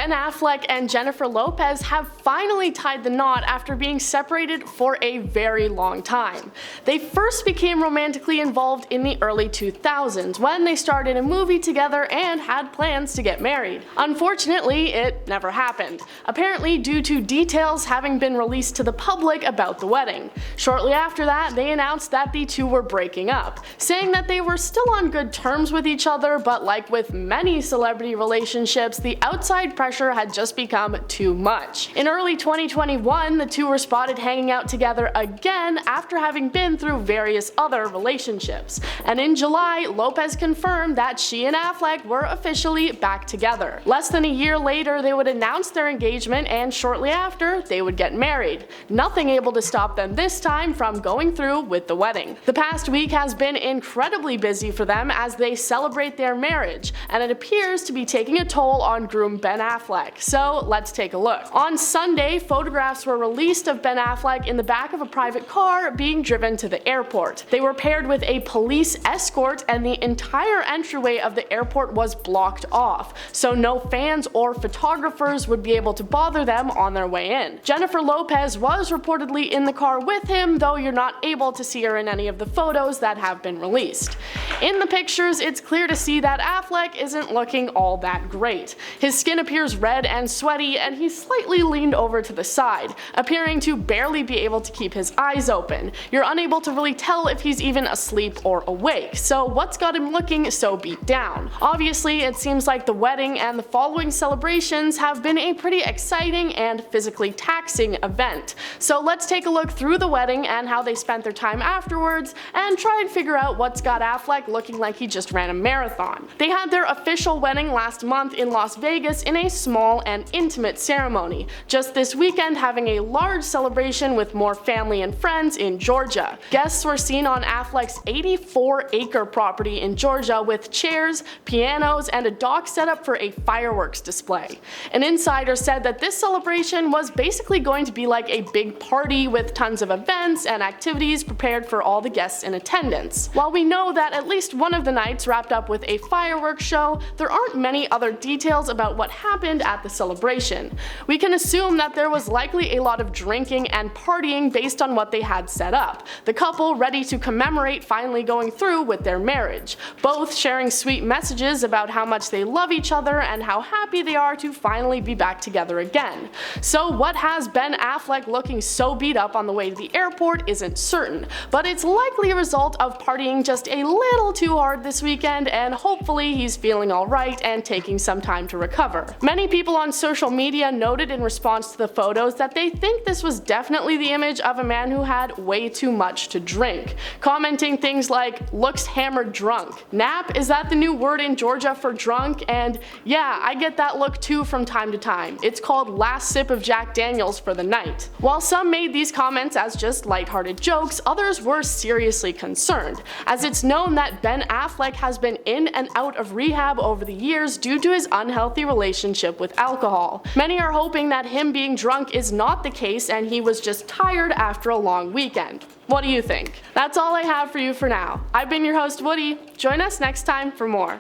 Ben Affleck and Jennifer Lopez have finally tied the knot after being separated for a very long time. They first became romantically involved in the early 2000s when they starred in a movie together and had plans to get married. Unfortunately, it never happened, apparently due to details having been released to the public about the wedding. Shortly after that, they announced that the two were breaking up, saying that they were still on good terms with each other, but like with many celebrity relationships, the outside pressure had just become too much. In early 2021, the two were spotted hanging out together again after having been through various other relationships. And in July, Lopez confirmed that she and Affleck were officially back together. Less than a year later, they would announce their engagement, and shortly after, they would get married. Nothing able to stop them this time from going through with the wedding. The past week has been incredibly busy for them as they celebrate their marriage, and it appears to be taking a toll on groom Ben Affleck. So let's take a look. On Sunday, photographs were released of Ben Affleck in the back of a private car being driven to the airport. They were paired with a police escort, and the entire entryway of the airport was blocked off, so no fans or photographers would be able to bother them on their way in. Jennifer Lopez was reportedly in the car with him, though you're not able to see her in any of the photos that have been released. In the pictures, it's clear to see that Affleck isn't looking all that great. His skin appears red and sweaty, and he's slightly leaned over to the side, appearing to barely be able to keep his eyes open. You're unable to really tell if he's even asleep or awake, so what's got him looking so beat down? Obviously, it seems like the wedding and the following celebrations have been a pretty exciting and physically taxing event. So let's take a look through the wedding and how they spent their time afterwards, and try and figure out what's got Affleck looking like he just ran a marathon. They had their official wedding last month in Las Vegas in a small and intimate ceremony, just this weekend having a large celebration with more family and friends in Georgia. Guests were seen on Affleck's 84-acre property in Georgia with chairs, pianos, and a dock set up for a fireworks display. An insider said that this celebration was basically going to be like a big party with tons of events and activities prepared for all the guests in attendance. While we know that at least one of the nights wrapped up with a fireworks show, there aren't many other details about what happened at the celebration. We can assume that there was likely a lot of drinking and partying based on what they had set up, the couple ready to commemorate finally going through with their marriage, both sharing sweet messages about how much they love each other and how happy they are to finally be back together again. So what has Ben Affleck looking so beat up on the way to the airport isn't certain, but it's likely a result of partying just a little too hard this weekend, and hopefully he's feeling alright and taking some time to recover. Many people on social media noted in response to the photos that they think this was definitely the image of a man who had way too much to drink, commenting things like, "looks hammered drunk." Nap, is that the new word in Georgia for drunk? And yeah, I get that look too from time to time. It's called last sip of Jack Daniels for the night. While some made these comments as just lighthearted jokes, others were seriously concerned, as it's known that Ben Affleck has been in and out of rehab over the years due to his unhealthy relationship with alcohol. Many are hoping that him being drunk is not the case and he was just tired after a long weekend. What do you think? That's all I have for you for now. I've been your host, Woody. Join us next time for more.